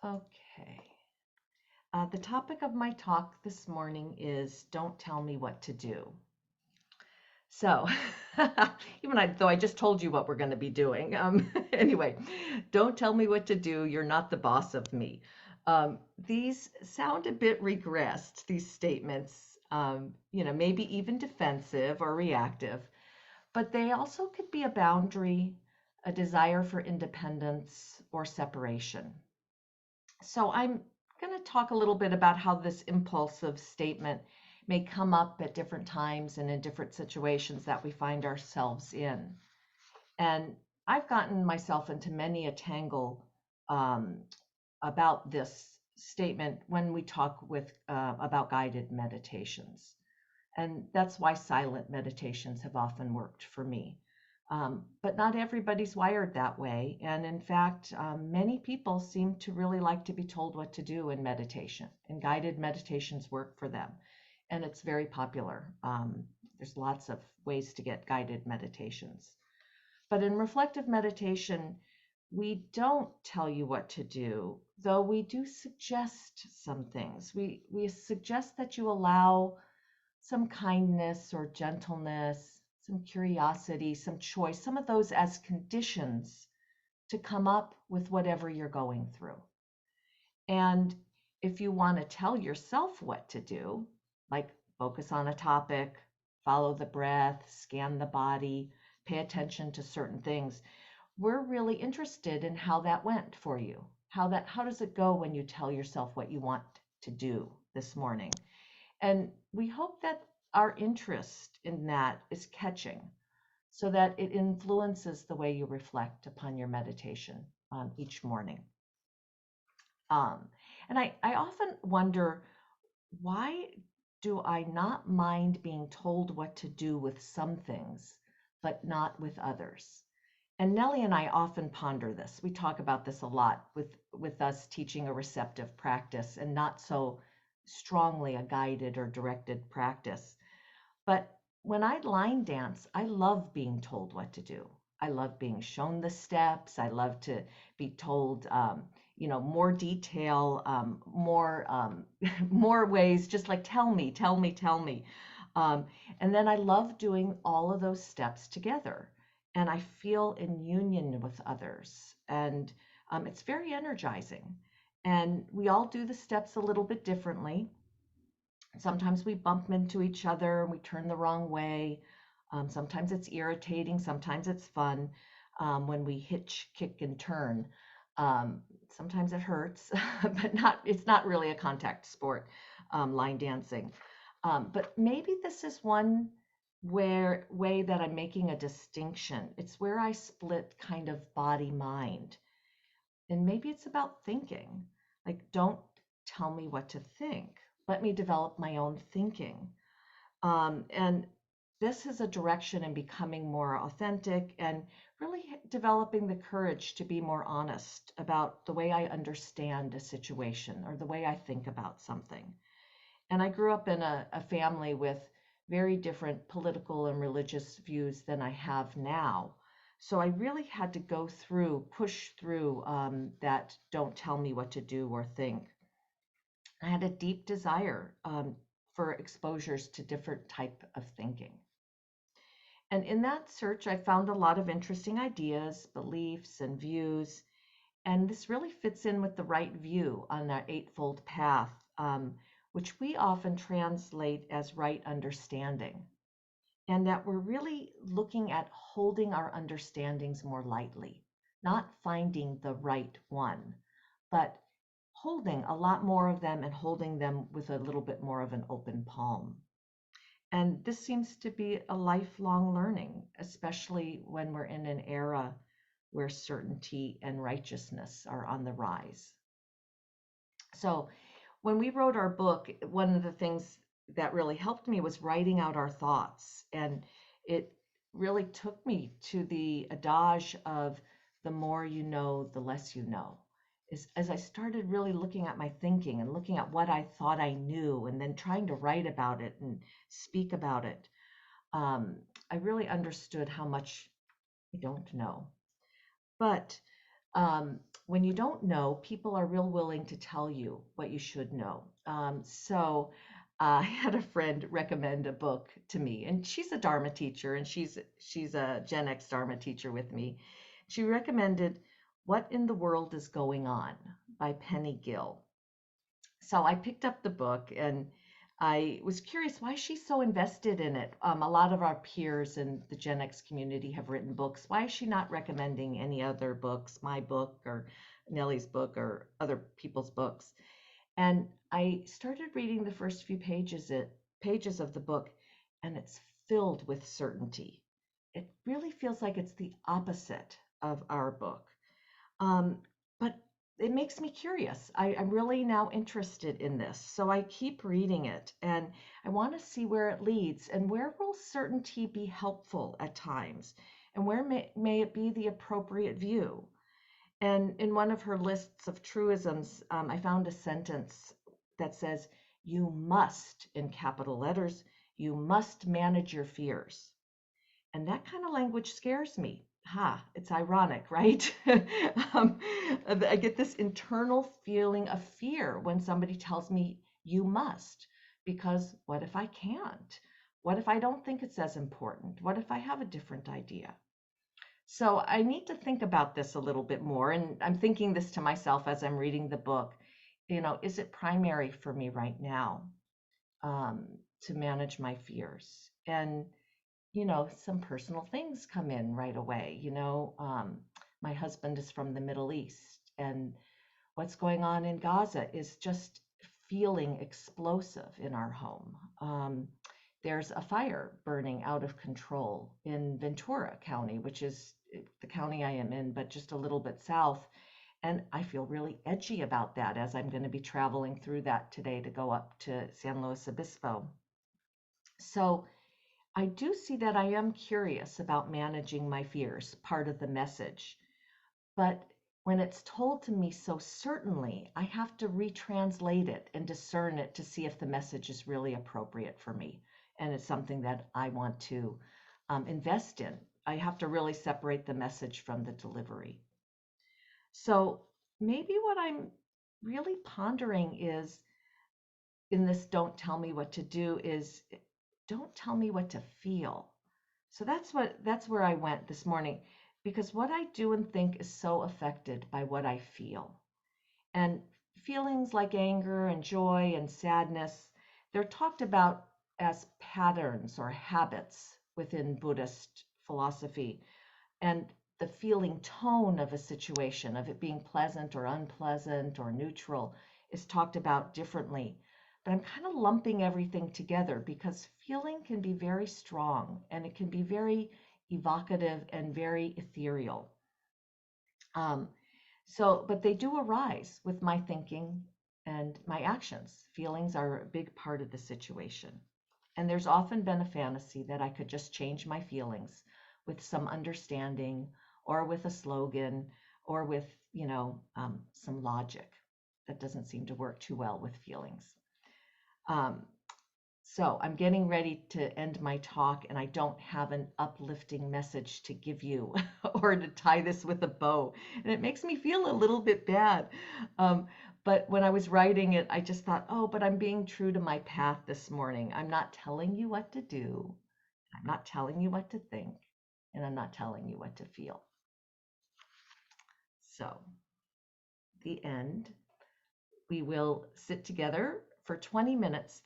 Okay. The topic of my talk this morning is Don't Tell Me What to Do. So, though I just told you what we're going to be doing, anyway, don't tell me what to do. You're not the boss of me. These sound a bit regressed, these statements, maybe even defensive or reactive, but they also could be a boundary, a desire for independence or separation. So I'm going to talk a little bit about how this impulsive statement may come up at different times and in different situations that we find ourselves in. And I've gotten myself into many a tangle um, about this statement when we talk about guided meditations. And that's why silent meditations have often worked for me. But not everybody's wired that way. And in fact, many people seem to really like to be told what to do in meditation, and guided meditations work for them. And it's very popular. There's lots of ways to get guided meditations. But in reflective meditation, we don't tell you what to do, though we do suggest some things. We suggest that you allow some kindness or gentleness, some curiosity, some choice, some of those as conditions to come up with whatever you're going through. And if you want to tell yourself what to do, like focus on a topic, follow the breath, scan the body, pay attention to certain things, we're really interested in how that went for you. How does it go when you tell yourself what you want to do this morning? And we hope that our interest in that is catching so that it influences the way you reflect upon your meditation each morning. Um, and I often wonder, why do I not mind being told what to do with some things, but not with others? And Nelly and I often ponder this. We talk about this a lot with us teaching a receptive practice and not so strongly a guided or directed practice. But when I line dance, I love being told what to do. I love being shown the steps. I love to be told, more detail, more ways, just like tell me, tell me, tell me. Um, and then I love doing all of those steps together. And I feel in union with others. And it's very energizing. And we all do the steps a little bit differently. Sometimes we bump into each other and we turn the wrong way. Sometimes it's irritating, sometimes it's fun when we hitch, kick, and turn. Um, Sometimes it hurts, but it's not really a contact sport, line dancing. But maybe this is one way that I'm making a distinction. It's where I split kind of body mind. And maybe it's about thinking. Like, don't tell me what to think. Let me develop my own thinking. And this is a direction in becoming more authentic and really developing the courage to be more honest about the way I understand a situation or the way I think about something. And I grew up in a family with very different political and religious views than I have now. So I really had to push through that don't tell me what to do or think. I had a deep desire for exposures to different type of thinking. And in that search, I found a lot of interesting ideas, beliefs, and views. And this really fits in with the right view on that Eightfold Path, which we often translate as right understanding. And that we're really looking at holding our understandings more lightly, not finding the right one, but holding a lot more of them and holding them with a little bit more of an open palm. And this seems to be a lifelong learning, especially when we're in an era where certainty and righteousness are on the rise. So, when we wrote our book, one of the things that really helped me was writing out our thoughts. And it really took me to the adage of the more you know, the less you know. As I started really looking at my thinking and looking at what I thought I knew and then trying to write about it and speak about it, I really understood how much I don't know. But when you don't know, people are real willing to tell you what you should know. So I had a friend recommend a book to me, and she's a Dharma teacher, and she's a Gen X Dharma teacher with me. She recommended "What in the World is Going On" by Penny Gill. So I picked up the book and I was curious why she's so invested in it. A lot of our peers in the Gen X community have written books. Why is she not recommending any other books, my book or Nelly's book or other people's books? And I started reading the first few pages of the book, and it's filled with certainty. It really feels like it's the opposite of our book. But it makes me curious. I'm really now interested in this. So I keep reading it and I want to see where it leads and where will certainty be helpful at times and where may it be the appropriate view. And in one of her lists of truisms, I found a sentence that says, "You must," in capital letters, "you must manage your fears." And that kind of language scares me. It's ironic, right? um, I get this internal feeling of fear when somebody tells me you must, because what if I can't? What if I don't think it's as important? What if I have a different idea? So I need to think about this a little bit more. And I'm thinking this to myself as I'm reading the book. Is it primary for me right now um, to manage my fears? And some personal things come in right away. My husband is from the Middle East, and what's going on in Gaza is just feeling explosive in our home. There's a fire burning out of control in Ventura County, which is the county I am in, but just a little bit south. And I feel really edgy about that as I'm going to be traveling through that today to go up to San Luis Obispo. So I do see that I am curious about managing my fears, part of the message. But when it's told to me so certainly, I have to retranslate it and discern it to see if the message is really appropriate for me. And it's something that I want to invest in. I have to really separate the message from the delivery. So maybe what I'm really pondering is in this "don't tell me what to do" is don't tell me what to feel. So that's where I went this morning, because what I do and think is so affected by what I feel. And feelings like anger and joy and sadness, they're talked about as patterns or habits within Buddhist philosophy. And the feeling tone of a situation, of it being pleasant or unpleasant or neutral, is talked about differently. But I'm kind of lumping everything together because feeling can be very strong and it can be very evocative and very ethereal. But they do arise with my thinking and my actions. Feelings are a big part of the situation. And there's often been a fantasy that I could just change my feelings with some understanding or with a slogan or with, some logic. That doesn't seem to work too well with feelings. So I'm getting ready to end my talk, and I don't have an uplifting message to give you or to tie this with a bow. And it makes me feel a little bit bad. But when I was writing it, I just thought, oh, but I'm being true to my path this morning. I'm not telling you what to do. I'm not telling you what to think. And I'm not telling you what to feel. So, the end. We will sit together for 20 minutes